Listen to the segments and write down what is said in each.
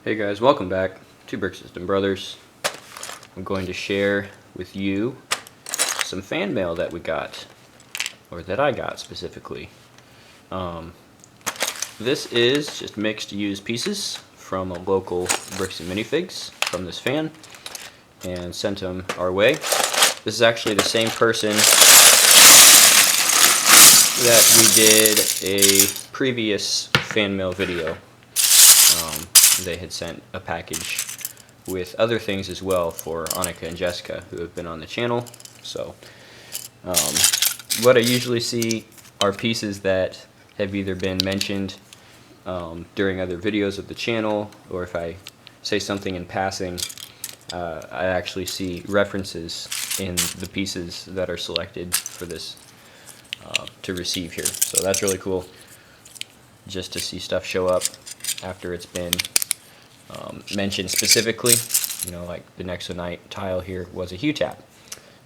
Hey guys, welcome back to Brick System Brothers. I'm going to share with you some fan mail that we got, or that I got specifically. This is just mixed used pieces from a local Bricks and Minifigs from this fan, and sent them our way. This is actually the same person that we did a previous fan mail video. They had sent a package with other things as well for Annika and Jessica, who have been on the channel. So what I usually see are pieces that have either been mentioned during other videos of the channel, or if I say something in passing, I actually see references in the pieces that are selected for this to receive here. So that's really cool, just to see stuff show up after it's been mentioned specifically. You know, like the Nexonite tile here was a Hugh-Tap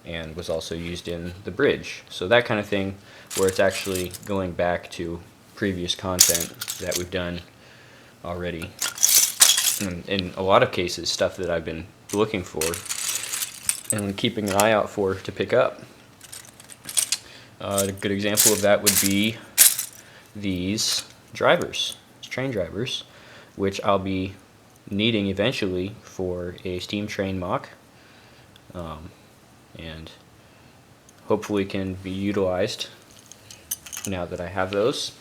and was also used in the bridge. So that kind of thing, where it's actually going back to previous content that we've done already. And in a lot of cases, stuff that I've been looking for and keeping an eye out for to pick up. A good example of that would be these drivers, train drivers, which I'll be needing eventually for a steam train mock, and hopefully can be utilized now that I have those.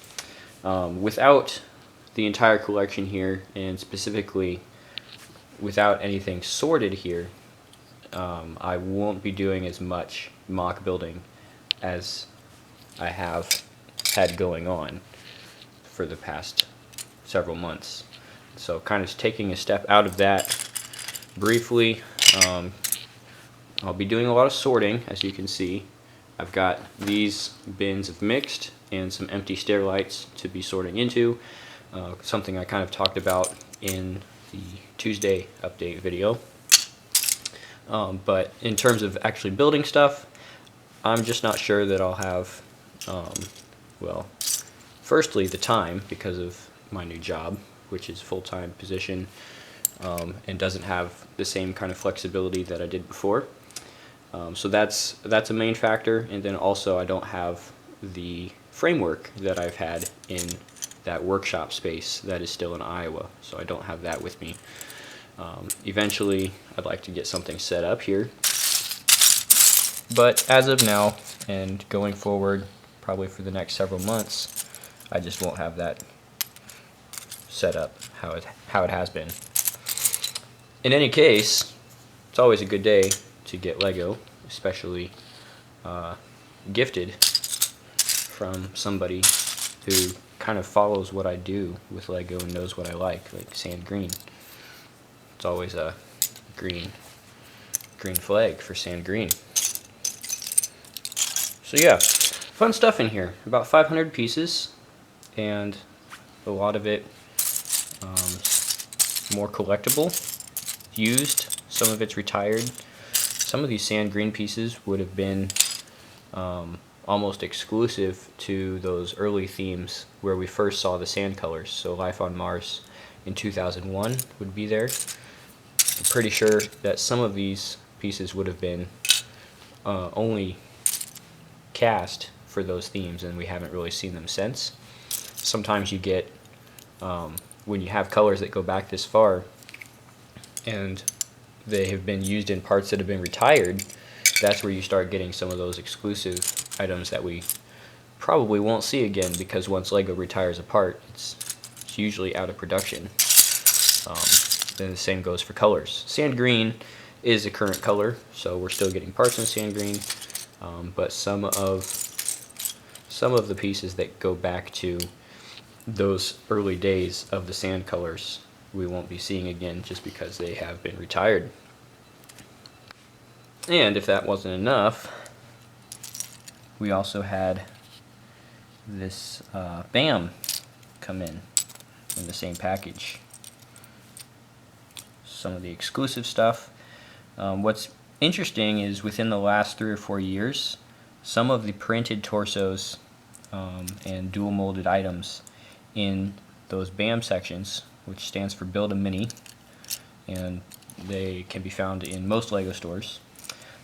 Without the entire collection here, and specifically without anything sorted here, I won't be doing as much mock building as I have had going on for the past several months. So kind of taking a step out of that briefly. I'll be doing a lot of sorting, as you can see. I've got these bins of mixed and some empty stair lights to be sorting into, something I kind of talked about in the Tuesday update video. But in terms of actually building stuff, I'm just not sure that I'll have, well, firstly the time, because of my new job, which is a full-time position, and doesn't have the same kind of flexibility that I did before. So that's a main factor, and then also I don't have the framework that I've had in that workshop space that is still in Iowa, so I don't have that with me. Eventually I'd like to get something set up here, but as of now and going forward, probably for the next several months, I just won't have that set up how it has been. In any case, it's always a good day to get Lego, especially gifted from somebody who kind of follows what I do with Lego and knows what I like Sand Green. It's always a green flag for Sand Green. So yeah, fun stuff in here. About 500 pieces, and a lot of it more collectible, used. Some of it's retired. Some of these Sand Green pieces would have been almost exclusive to those early themes where we first saw the sand colors. So Life on Mars in 2001 would be there. I'm pretty sure that some of these pieces would have been only cast for those themes, and we haven't really seen them since. Sometimes you get, when you have colors that go back this far and they have been used in parts that have been retired, that's where you start getting some of those exclusive items that we probably won't see again, because once Lego retires a part, it's usually out of production. Then the same goes for colors. Sand Green is a current color, so we're still getting parts in Sand Green, but some of the pieces that go back to those early days of the sand colors we won't be seeing again, just because they have been retired. And if that wasn't enough, we also had this BAM come in the same package. Some of the exclusive stuff. What's interesting is within the last 3 or 4 years, some of the printed torsos and dual molded items in those BAM sections, which stands for Build a Mini, and they can be found in most LEGO stores.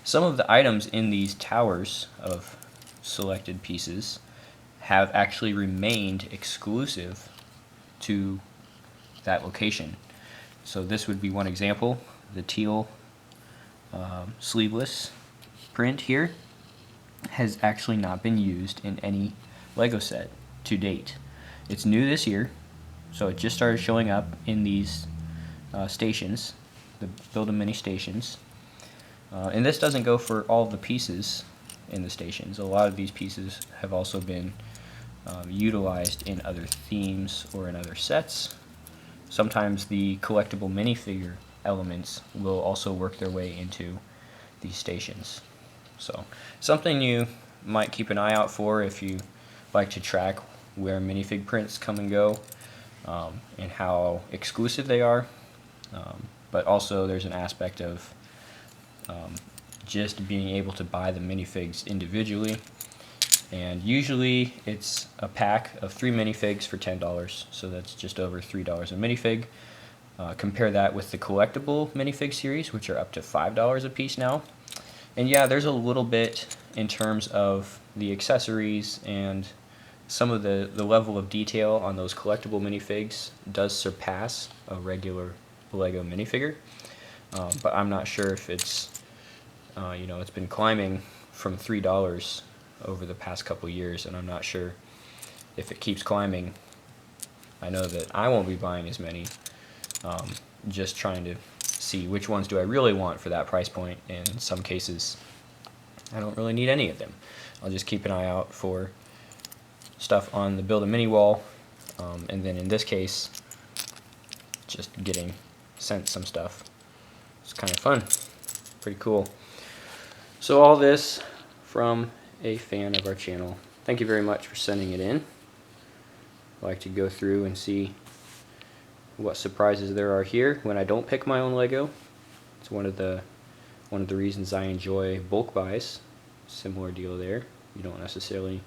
Some of the items in these towers of selected pieces have actually remained exclusive to that location. So this would be one example, the teal sleeveless print here has actually not been used in any LEGO set to date. It's new this year, so it just started showing up in these stations, the Build-A-Mini stations. And this doesn't go for all the pieces in the stations. A lot of these pieces have also been utilized in other themes or in other sets. Sometimes the collectible minifigure elements will also work their way into these stations. So something you might keep an eye out for if you like to track where minifig prints come and go, and how exclusive they are. But also there's an aspect of just being able to buy the minifigs individually, and usually it's a pack of 3 minifigs for $10, so that's just over $3 a minifig. Compare that with the collectible minifig series, which are up to $5 a piece now. And yeah, there's a little bit in terms of the accessories, and some of the level of detail on those collectible minifigs does surpass a regular LEGO minifigure. But I'm not sure if it's, it's been climbing from $3 over the past couple years, and I'm not sure if it keeps climbing. I know that I won't be buying as many, just trying to see which ones do I really want for that price point, and in some cases I don't really need any of them. I'll just keep an eye out for stuff on the Build-A-Mini wall, and then in this case just getting sent some stuff. It's kind of fun, pretty cool. So all this from a fan of our channel. Thank you very much for sending it in. I like to go through and see what surprises there are here when I don't pick my own LEGO. It's one of the reasons I enjoy bulk buys. Similar deal there. You don't necessarily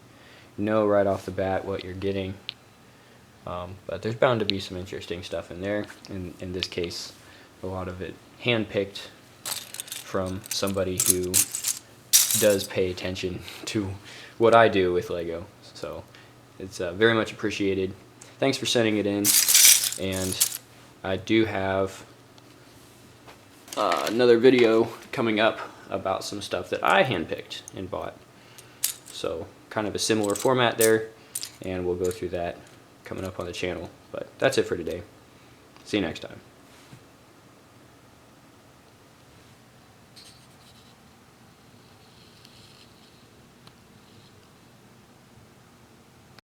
know right off the bat what you're getting, but there's bound to be some interesting stuff in there. In this case, a lot of it handpicked from somebody who does pay attention to what I do with LEGO. So it's very much appreciated. Thanks for sending it in. And I do have another video coming up about some stuff that I handpicked and bought. So kind of a similar format there, and we'll go through that coming up on the channel. But that's it for today. See you next time.